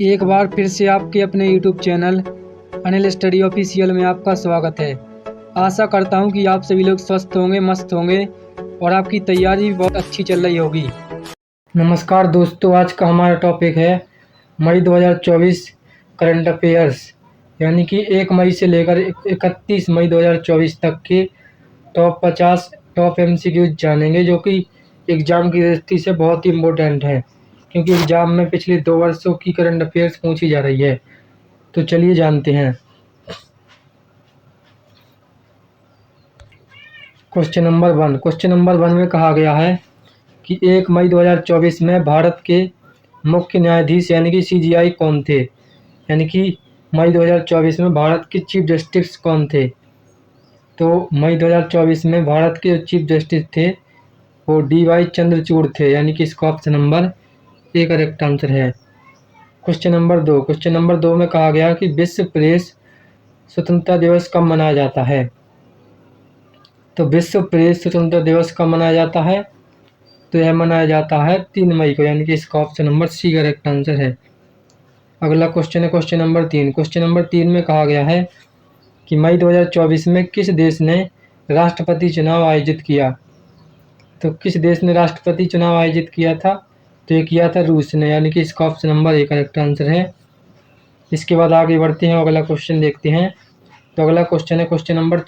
एक बार फिर से आपके अपने YouTube channel Anil study official में आपका स्वागत है। आशा करता हूं कि आप सभी लोग स्वस्थ होंगे, मस्त होंगे और आपकी तैयारी भी बहुत अच्छी चल रही होगी। नमस्कार दोस्तों, आज का हमारा टॉपिक है मई 2024 करंट अफेयर्स, यानी कि 1 मई से लेकर 31 मई 2024 तक के टॉप 50 टॉप MCQs जानेंगे, जो कि एग्ज़ाम की दृष्टि से बहुत ही इम्पोर्टेंट है, क्योंकि एग्ज़ाम में पिछले 2 वर्षों की करंट अफेयर्स पूछी जा रही है। तो चलिए जानते हैं। क्वेश्चन नंबर 1 में कहा गया है कि 1 मई 2024 में भारत के मुख्य न्यायाधीश यानी कि CJI कौन थे। यानी कि मई 2024 में भारत के चीफ जस्टिस कौन थे। तो मई 2024 में भारत के चीफ जस्टिस थे वो DY चंद्रचूड़ थे, यानी कि इसका option number A correct answer है। क्वेश्चन नंबर 2 में कहा गया कि विश्व प्रेस स्वतंत्रता दिवस कब मनाया जाता है। तो विश्व प्रेस स्वतंत्रता दिवस कब मनाया जाता है, तो यह मनाया जाता है 3 मई को, यानी कि इसका option number C correct answer है। अगला क्वेश्चन है क्वेश्चन नंबर 3 में कहा गया है कि मई 2024 में किस देश ने राष्ट्रपति चुनाव आयोजित किया। तो किस देश ने राष्ट्रपति चुनाव आयोजित किया था, तो ये किया था रूस ने, यानी कि इसका option number A correct answer है। इसके बाद आगे बढ़ते हैं, अगला क्वेश्चन देखते हैं। तो अगला क्वेश्चन है क्वेश्चन नंबर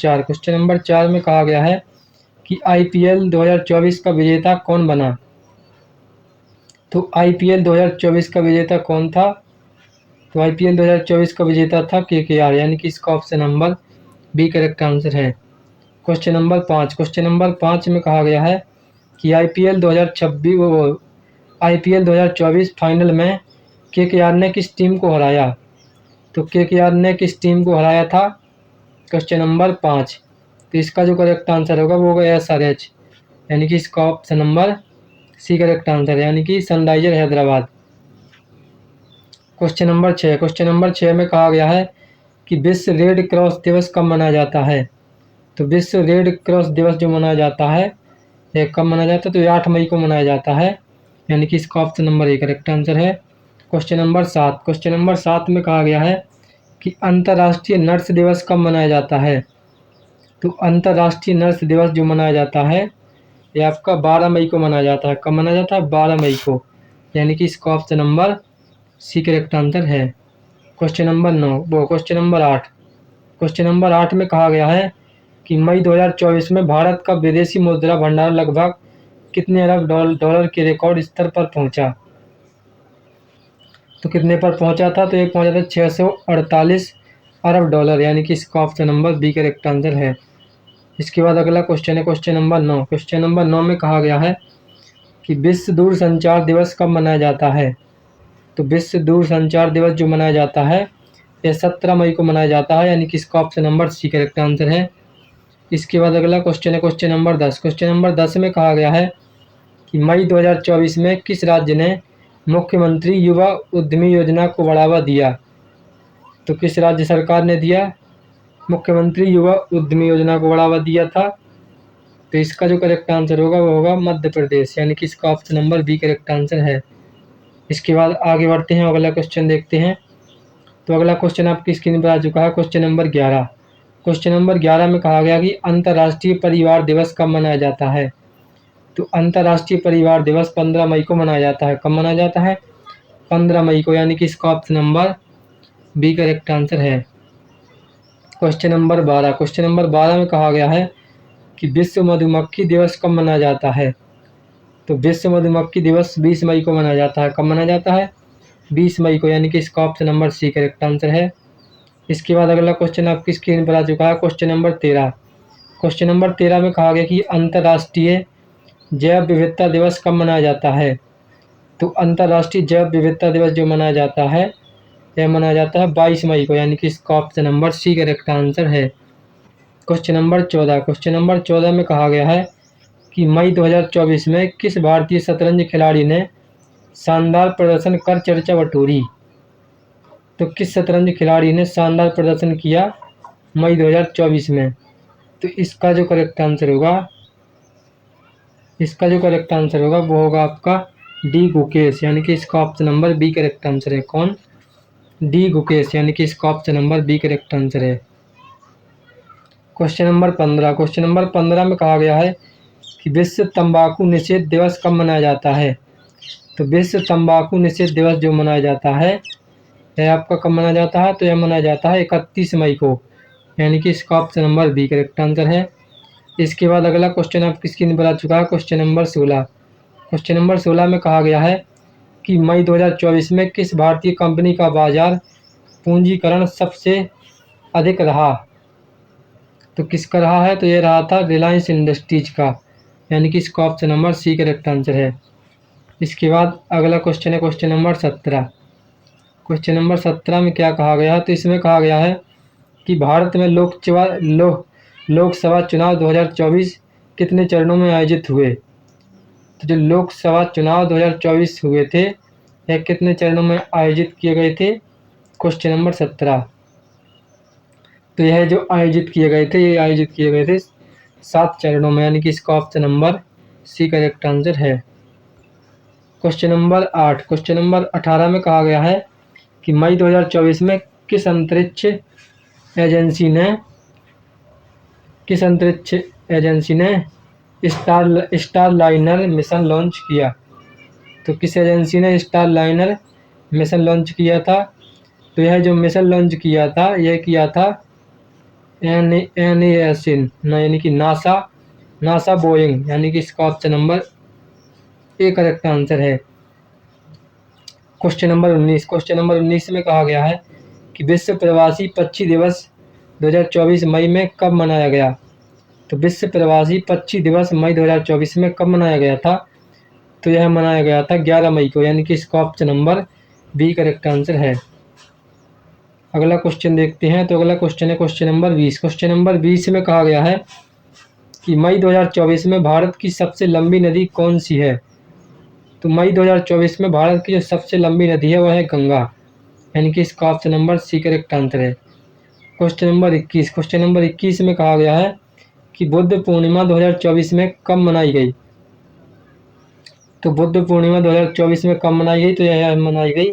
4 में कहा गया है कि IPL 2024 का विजेता कौन बना। तो IPL 2024 का विजेता कौन था, तो IPL 2024 का विजेता था KKR, यानी कि इसका option number B correct answer है। क्वेश्चन नंबर 5 में कहा गया है कि IPL 2024 फाइनल में KKR ने किस टीम को हराया। तो KKR ने किस टीम को हराया था, क्वेश्चन नंबर 5। तो इसका जो करेक्ट आंसर होगा वो होगा SRH, यानी कि इसका option number C correct answer है, यानी कि सनराइजर हैदराबाद। क्वेश्चन नंबर 6 में कहा गया है कि विश्व रेड क्रॉस दिवस कब मनाया जाता है। तो विश्व रेड क्रॉस दिवस जो मनाया जाता है ये कब मनाया जाता है, तो ये 8 मई को मनाया जाता है, यानी कि इसका option number A correct answer है। क्वेश्चन नंबर 7 में कहा गया है कि अंतर्राष्ट्रीय नर्स दिवस कब मनाया जाता है। तो अंतर्राष्ट्रीय नर्स दिवस जो मनाया जाता है ये आपका 12 मई को मनाया जाता है। कब मनाया जाता है, 12 मई को, यानी कि इसका option number C correct answer है। क्वेश्चन नंबर 8 में कहा गया है कि मई 2024 में भारत का विदेशी मुद्रा भंडार लगभग कितने अरब डॉलर के रिकॉर्ड स्तर पर पहुंचा। तो कितने पर पहुंचा था, तो ये पहुंचा था 648 अरब डॉलर, यानी कि इसका option number B correct answer है। इसके बाद अगला क्वेश्चन है क्वेश्चन नंबर 9 में कहा गया है कि विश्व दूरसंचार दिवस कब मनाया जाता है। तो विश्व दूरसंचार दिवस जो मनाया जाता है यह 17 मई को मनाया जाता है, यानी कि इसका option number C correct answer है। इसके बाद अगला क्वेश्चन है क्वेश्चन नंबर 10 में कहा गया है कि मई 2024 में किस राज्य ने मुख्यमंत्री युवा उद्यमी योजना को बढ़ावा दिया। तो किस राज्य सरकार ने दिया, मुख्यमंत्री युवा उद्यमी योजना को बढ़ावा दिया था। तो इसका जो करेक्ट आंसर होगा वो होगा मध्य प्रदेश, यानी कि इसका option number B correct answer है। इसके बाद आगे बढ़ते हैं, अगला क्वेश्चन देखते हैं। तो अगला क्वेश्चन आपकी स्क्रीन पर आ चुका है क्वेश्चन नंबर 11 में कहा गया कि अंतर्राष्ट्रीय परिवार दिवस कब मनाया जाता है। तो अंतर्राष्ट्रीय परिवार दिवस 15 मई को मनाया जाता है। कब मनाया जाता है, 15 मई को, यानी कि इसका option number B correct answer है। क्वेश्चन नंबर 12 में कहा गया है कि विश्व मधुमक्खी दिवस कब मनाया जाता है। तो विश्व मधुमक्खी दिवस 20 मई को मनाया जाता है। कब मनाया जाता है, 20 मई को, यानी कि इसका option number C correct answer है। इसके बाद अगला क्वेश्चन आपकी स्क्रीन पर आ चुका है क्वेश्चन नंबर 13 में कहा गया कि अंतर्राष्ट्रीय जैव विविधता दिवस कब मनाया जाता है। तो अंतर्राष्ट्रीय जैव विविधता दिवस जो मनाया जाता है यह मनाया जाता है 22 मई को, यानी कि इसका option number C correct answer है। क्वेश्चन नंबर 14 में कहा गया है कि मई 2024 में किस भारतीय शतरंज खिलाड़ी ने शानदार प्रदर्शन कर चर्चा बटोरी। तो किस शतरंज खिलाड़ी ने शानदार प्रदर्शन किया मई 2024 में। तो इसका जो करेक्ट आंसर होगा वो होगा आपका डी गुकेश, यानी कि इसका option number B correct answer है। कौन, डी गुकेश, यानी कि इसका option number B correct answer है। क्वेश्चन नंबर 15, क्वेश्चन नंबर 15 में कहा गया है कि विश्व तंबाकू निषेध दिवस कब मनाया जाता है। तो विश्व तंबाकू निषेध दिवस जो मनाया जाता है यह आपका कब मनाया जाता है, तो यह मनाया जाता है 31 मई को, यानी कि इसका option number B correct answer है। इसके बाद अगला क्वेश्चन आपकी स्क्रीन पर आ चुका है, क्वेश्चन नंबर 16। क्वेश्चन नंबर 16 में कहा गया है कि मई 2024 में किस भारतीय कंपनी का बाजार पूंजीकरण सबसे अधिक रहा। तो किसका रहा है, तो ये रहा था रिलायंस इंडस्ट्रीज का, यानी कि इसका option number C correct answer है। इसके बाद अगला क्वेश्चन है क्वेश्चन नंबर 17। क्वेश्चन नंबर 17 में क्या कहा गया है, तो इसमें कहा गया है कि भारत में लोकसभा चुनाव 2024 कितने चरणों में आयोजित हुए। तो जो लोकसभा चुनाव 2024 हुए थे यह कितने चरणों में आयोजित किए गए थे, क्वेश्चन नंबर 17। तो यह जो आयोजित किए गए थे ये आयोजित किए गए थे 7 चरणों में, यानी कि इसका option number C correct answer है। क्वेश्चन नंबर 8, क्वेश्चन नंबर 18 में कहा गया है कि मई 2024 में किस अंतरिक्ष एजेंसी ने स्टारलाइनर मिशन लॉन्च किया। तो किस एजेंसी ने स्टारलाइनर मिशन लॉन्च किया था, तो यह जो मिशन लॉन्च किया था यह किया था NASA, यानी कि नासा बोइंग, यानी कि इसका option number A correct answer है। क्वेश्चन नंबर 19, क्वेश्चन नंबर 19 में कहा गया है कि विश्व प्रवासी पक्षी दिवस 2024 मई में कब मनाया गया। तो विश्व प्रवासी पक्षी दिवस मई 2024 में कब मनाया गया था, तो यह मनाया गया था 11 मई को, यानी कि इसका option number B correct answer है। अगला क्वेश्चन देखते हैं, तो अगला क्वेश्चन है क्वेश्चन नंबर 20। क्वेश्चन नंबर 20 में कहा गया है कि मई 2024 में भारत की सबसे लंबी नदी कौन सी है। तो मई 2024 में भारत की जो सबसे लंबी नदी है वह है गंगा, यानी कि इसका option number C correct answer है। क्वेश्चन नंबर 21, क्वेश्चन नंबर 21 में कहा गया है कि बुद्ध पूर्णिमा 2024 में कब मनाई गई। तो बुद्ध पूर्णिमा 2024 में कब मनाई गई, तो यह मनाई गई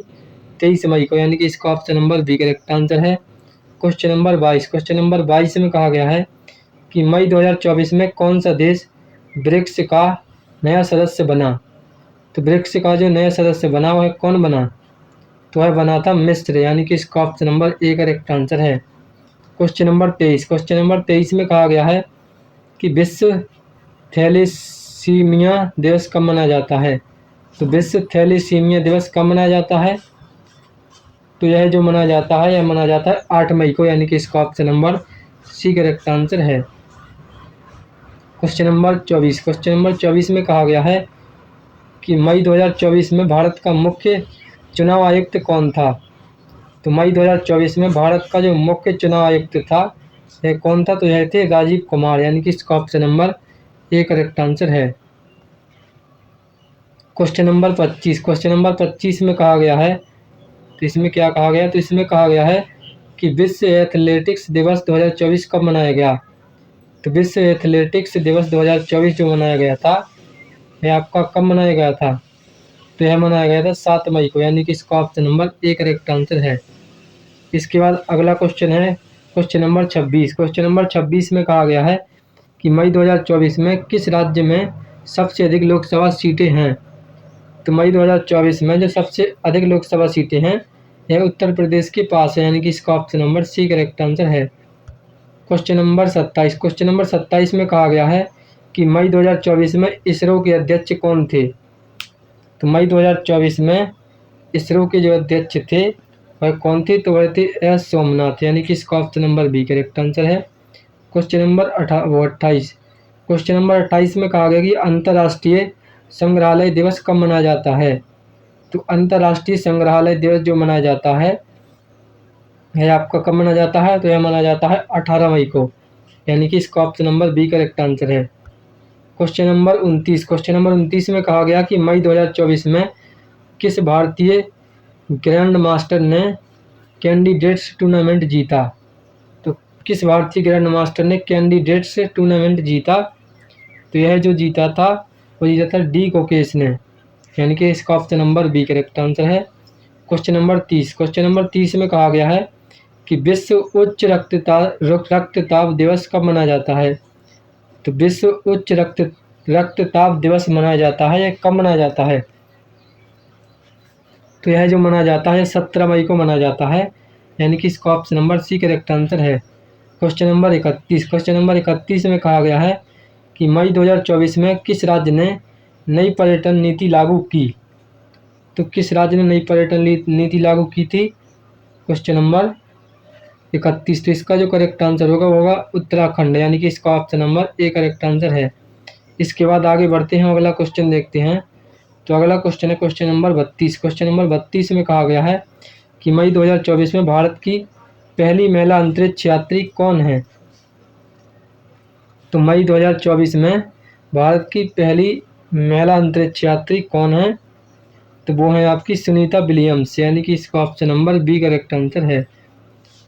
23 मई को, यानी कि इसका option number B correct answer है। क्वेश्चन नंबर 22, क्वेश्चन नंबर 22 में कहा गया है कि मई 2024 में कौन सा देश ब्रिक्स का नया सदस्य बना। तो ब्रिक्स का जो नया सदस्य बना वह कौन बना, तो वह बना था मिस्र, यानी कि इसका option number A correct answer है। क्वेश्चन नंबर 23, क्वेश्चन नंबर 23 में कहा गया है कि विश्व थैलेसीमिया दिवस कब मनाया जाता है। तो विश्व थैलेसीमिया दिवस कब मनाया जाता है, तो यह जो मनाया जाता है यह मनाया जाता है 8 मई को, यानी कि इसका option number C correct answer है। क्वेश्चन नंबर 24, क्वेश्चन नंबर 24 में कहा गया है कि मई 2024 में भारत का मुख्य चुनाव आयुक्त कौन था। तो मई 2024 में भारत का जो मुख्य चुनाव आयुक्त था यह कौन था, तो यह थे राजीव कुमार, यानी कि इसका option number A correct answer है। क्वेश्चन नंबर 25, क्वेश्चन नंबर 25 में कहा गया है, तो इसमें क्या कहा गया, तो इसमें कहा गया है कि विश्व एथलेटिक्स दिवस 2024 कब मनाया गया। तो विश्व एथलेटिक्स दिवस 2024 जो मनाया गया था यह आपका कब मनाया गया था, तो यह मनाया गया था 7 मई को, यानी कि इसका option number A correct answer है। इसके बाद अगला क्वेश्चन है क्वेश्चन नंबर 26। क्वेश्चन नंबर 26 में कहा गया है कि मई 2024 में किस राज्य में सबसे अधिक लोकसभा सीटें हैं। तो मई 2024 में जो सबसे अधिक लोकसभा सीटें हैं यह उत्तर प्रदेश के पास है, यानी कि इसका option number C correct answer है। क्वेश्चन नंबर 27, क्वेश्चन नंबर 27 में कहा गया है कि मई 2024 में इसरो के अध्यक्ष कौन थे। तो मई 2024 में इसरो के जो अध्यक्ष थे वह कौन थे, तो वह थे एस सोमनाथ, यानी कि इसका option number B correct answer है। क्वेश्चन नंबर 28, क्वेश्चन नंबर 28 में कहा गया कि अंतर्राष्ट्रीय संग्रहालय दिवस कब मनाया जाता है। तो अंतर्राष्ट्रीय संग्रहालय दिवस जो मनाया जाता है यह आपका कब मनाया जाता है, तो यह मनाया जाता है 18 मई को, यानी कि इसका option number B correct answer है। क्वेश्चन नंबर 29, क्वेश्चन नंबर 29 में कहा गया कि मई 2024 में किस भारतीय ग्रैंड मास्टर ने कैंडिडेट्स टूर्नामेंट जीता। तो किस भारतीय ग्रैंड मास्टर ने कैंडिडेट्स टूर्नामेंट जीता, तो यह जो जीता था वो जीता था डी गुकेश ने, यानी कि इसका option number B correct answer है। क्वेश्चन नंबर 30, क्वेश्चन नंबर 30 में कहा गया है कि विश्व उच्च रक्तताप दिवस कब मनाया जाता है। तो विश्व उच्च रक्तताप दिवस मनाया जाता है या कब मनाया जाता है। तो यह जो मनाया जाता है 17 मई को मनाया जाता है, यानी कि इसका option number C correct answer है। क्वेश्चन नंबर 31, क्वेश्चन नंबर 31 में कहा गया है कि मई 2024 में किस राज्य ने नई पर्यटन नीति लागू की। तो किस राज्य ने नई पर्यटन नीति लागू की थी। क्वेश्चन नंबर 31, तो इसका जो करेक्ट आंसर होगा वो होगा उत्तराखंड, यानी कि इसका option number A correct answer है। इसके बाद आगे बढ़ते हैं, अगला क्वेश्चन देखते हैं। तो अगला क्वेश्चन है क्वेश्चन नंबर 32, क्वेश्चन नंबर 32 में कहा गया है कि मई 2024 में भारत की पहली महिला अंतरिक्ष यात्री कौन है। तो मई 2024 में भारत की पहली महिला अंतरिक्ष यात्री कौन है। तो वो है आपकी सुनीता विलियम्स, यानी कि इसका option number B correct answer है।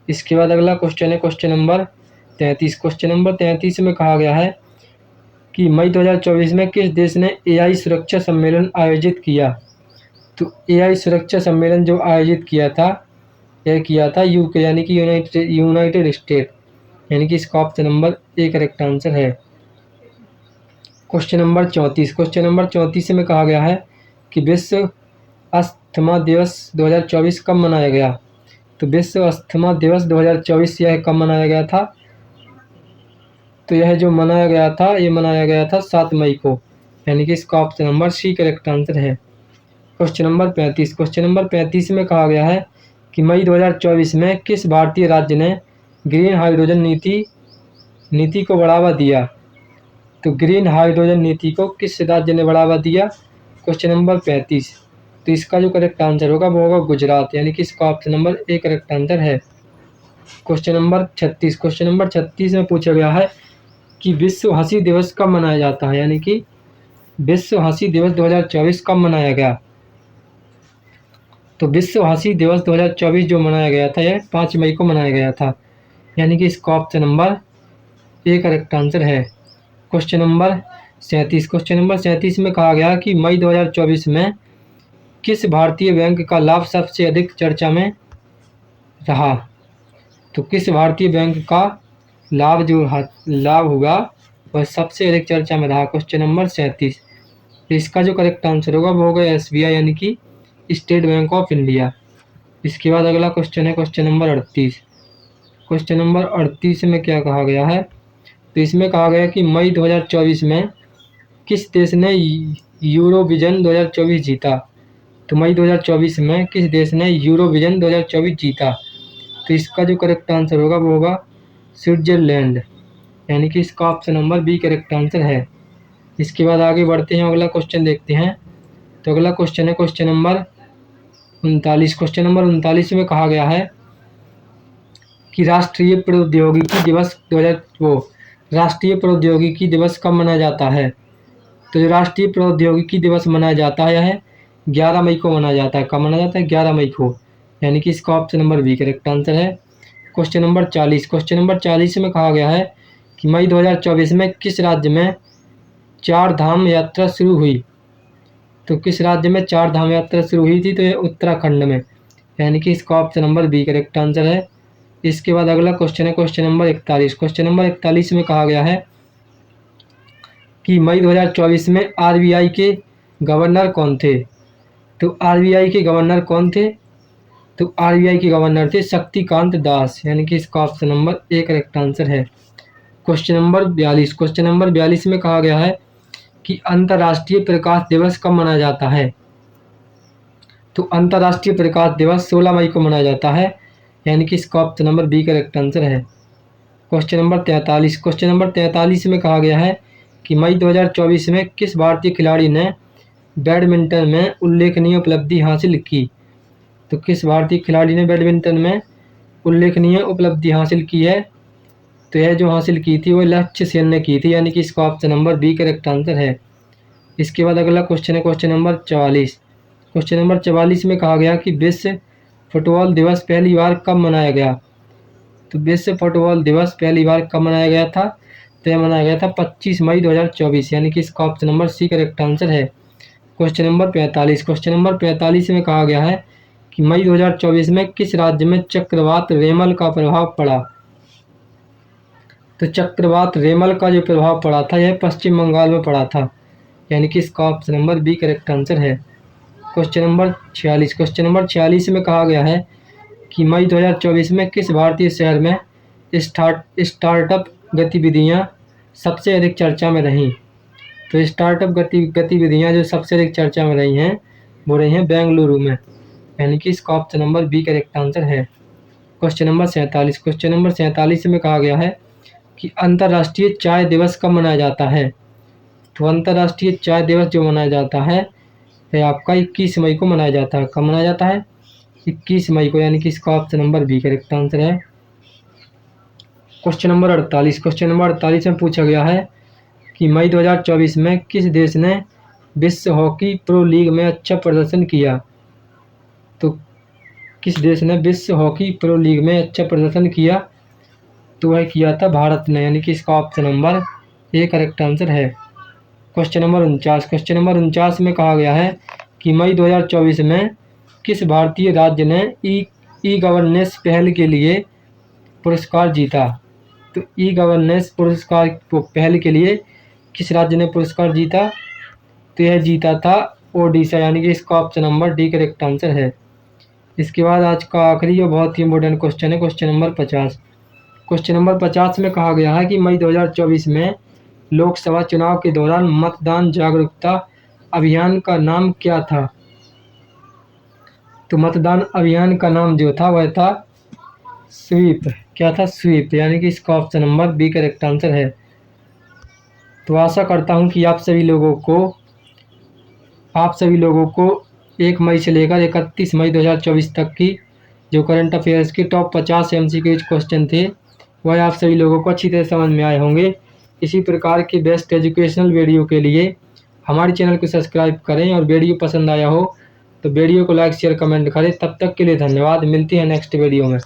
इसके बाद अगला क्वेश्चन है क्वेश्चन नंबर 33, क्वेश्चन नंबर 33 में कहा गया है कि मई 2024 में किस देश ने एआई सुरक्षा सम्मेलन आयोजित किया। तो एआई सुरक्षा सम्मेलन जो आयोजित किया था, यह किया था यूके, यानी कि यूनाइटेड स्टेट, यानी कि इसका option number A correct answer है। क्वेश्चन नंबर 34, क्वेश्चन नंबर 34 में कहा गया है कि विश्व अस्थमा दिवस 2024 कब मनाया गया। तो विश्व अस्थमा दिवस 2024 यह कब मनाया गया था। तो यह जो मनाया गया था, ये मनाया गया था 7 मई को, यानी कि इसका option number C correct answer है। क्वेश्चन नंबर 35, क्वेश्चन नंबर 35 में कहा गया है कि मई 2024 में किस भारतीय राज्य ने ग्रीन हाइड्रोजन नीति को बढ़ावा दिया। तो ग्रीन हाइड्रोजन नीति को किस राज्य ने बढ़ावा दिया। क्वेश्चन नंबर 35, तो इसका जो करेक्ट आंसर होगा वो होगा गुजरात, यानी कि इसका option number A correct answer है। क्वेश्चन नंबर 36, क्वेश्चन नंबर 36 में पूछा गया है कि विश्व हंसी दिवस कब मनाया जाता है, यानी कि विश्व हंसी दिवस 2024 कब मनाया गया। तो विश्व हंसी दिवस 2024 जो मनाया गया था यह 5 मई को मनाया गया था, यानी कि इसका option number A correct answer है। क्वेश्चन नंबर 37, क्वेश्चन नंबर 37 में कहा गया कि मई 2024 में किस भारतीय बैंक का लाभ सबसे अधिक चर्चा में रहा। तो किस भारतीय बैंक का लाभ हुआ वह सबसे अधिक चर्चा में रहा। क्वेश्चन नंबर 37, तो इसका जो करेक्ट आंसर होगा वो होगा एसबीआई, यानी कि स्टेट बैंक ऑफ इंडिया। इसके बाद अगला क्वेश्चन है क्वेश्चन नंबर 38, क्वेश्चन नंबर 38 में क्या कहा गया है। तो इसमें कहा गया कि मई 2024 में किस देश ने यूरोविजन 2024 जीता। तो मई 2024 में किस देश ने यूरोविजन 2024 जीता। तो इसका जो करेक्ट आंसर होगा वो होगा स्विट्जरलैंड, यानी कि इसका option number B correct answer है। इसके बाद आगे बढ़ते हैं, अगला क्वेश्चन देखते हैं। तो अगला क्वेश्चन है क्वेश्चन नंबर 39, क्वेश्चन नंबर 39 में कहा गया है कि राष्ट्रीय प्रौद्योगिकी दिवस कब मनाया जाता है। तो जो राष्ट्रीय प्रौद्योगिकी दिवस मनाया जाता है यह 11 मई को मनाया जाता है। कब मनाया जाता है, 11 मई को, यानी कि इसका option number B correct answer है। क्वेश्चन नंबर 40, क्वेश्चन नंबर 40 में कहा गया है कि मई 2024 में किस राज्य में 4 धाम यात्रा शुरू हुई। तो किस राज्य में 4 धाम यात्रा शुरू हुई थी। तो ये उत्तराखंड में, यानी कि इसका option number B correct answer है। इसके बाद अगला क्वेश्चन है क्वेश्चन नंबर 41, क्वेश्चन नंबर 41 में कहा गया है कि मई 2024 में आरबीआई के गवर्नर कौन थे। तो आरबीआई के गवर्नर कौन थे। तो आरबीआई के गवर्नर थे शक्तिकांत दास, यानी कि इसका option number A correct answer है। क्वेश्चन नंबर 42, क्वेश्चन नंबर 42 में कहा गया है कि अंतर्राष्ट्रीय प्रकाश दिवस कब मनाया जाता है। तो अंतर्राष्ट्रीय प्रकाश दिवस 16 मई को मनाया जाता है, यानी कि इसका option number B correct answer है। क्वेश्चन नंबर 43, क्वेश्चन नंबर 43 में कहा गया है कि मई 2024 में किस भारतीय खिलाड़ी ने बैडमिंटन में उल्लेखनीय उपलब्धि हासिल की। तो किस भारतीय खिलाड़ी ने बैडमिंटन में उल्लेखनीय उपलब्धि हासिल की है। तो यह जो हासिल की थी वो लक्ष्य सेन ने की थी, यानी कि इसका option number B correct answer है। इसके बाद अगला क्वेश्चन है क्वेश्चन नंबर 44, क्वेश्चन नंबर 44 में कहा गया कि विश्व फुटबॉल दिवस पहली बार कब मनाया गया। तो विश्व फुटबॉल दिवस पहली बार कब मनाया गया था। तो यह मनाया गया था 25 मई 2024, यानी कि इसका option number C correct answer है। क्वेश्चन नंबर 45, क्वेश्चन नंबर 45 में कहा गया है कि मई 2024 में किस राज्य में चक्रवात रेमल का प्रभाव पड़ा। तो चक्रवात रेमल का जो प्रभाव पड़ा था यह पश्चिम बंगाल में पड़ा था, यानी कि इसका option number B correct answer है। Question number 46। क्वेश्चन नंबर 46 में कहा गया है कि मई 2024 में किस भारतीय शहर में स्टार्टअप गतिविधियां सबसे अधिक चर्चा में रहीं। तो स्टार्टअप गतिविधियां जो सबसे अधिक चर्चा में रही हैं वो रही हैं बेंगलुरु में, यानी कि इसका option number B correct answer है। Question number 47। क्वेश्चन नंबर 47 में कहा गया है कि अंतर्राष्ट्रीय चाय दिवस कब मनाया जाता है। तो अंतर्राष्ट्रीय चाय दिवस जो मनाया जाता है वह आपका 21 मई को मनाया जाता है। कब मनाया जाता है? 21 मई को, यानी कि इसका option number B correct answer है। Question number 48। क्वेश्चन नंबर 48 में पूछा गया है कि मई 2024 में किस देश ने विश्व हॉकी प्रो लीग में अच्छा प्रदर्शन किया। तो किस देश ने विश्व हॉकी प्रो लीग में अच्छा प्रदर्शन किया? तो वह किया था भारत ने, यानी कि इसका option number A correct answer है। Question number 49। क्वेश्चन नंबर 49 में कहा गया है कि मई 2024 में किस भारतीय राज्य ने ई गवर्नेंस पहल के लिए पुरस्कार जीता। तो ई गवर्नेंस पुरस्कार पहल के लिए किस राज्य ने पुरस्कार जीता? तो यह जीता था ओडिशा, यानी कि इसका option number D correct answer है। इसके बाद आज का आखिरी और बहुत ही इंपॉर्टेंट क्वेश्चन है क्वेश्चन नंबर 50। क्वेश्चन नंबर 50 में कहा गया है कि मई 2024 में लोकसभा चुनाव के दौरान मतदान जागरूकता अभियान का नाम क्या था। तो मतदान अभियान का नाम जो था वह था स्वीप। क्या था? स्वीप, यानी कि इसका option number B correct answer है। तो आशा करता हूं कि आप सभी लोगों को 1 मई से लेकर 31 मई 2024 तक की जो करंट अफेयर्स की टॉप 50 MCQ क्वेश्चन थे वह आप सभी लोगों को अच्छी तरह समझ में आए होंगे। इसी प्रकार के बेस्ट एजुकेशनल वीडियो के लिए हमारे चैनल को सब्सक्राइब करें और वीडियो पसंद आया हो तो वीडियो को लाइक शेयर कमेंट करें। तब तक के लिए धन्यवाद। मिलती है नेक्स्ट वीडियो में।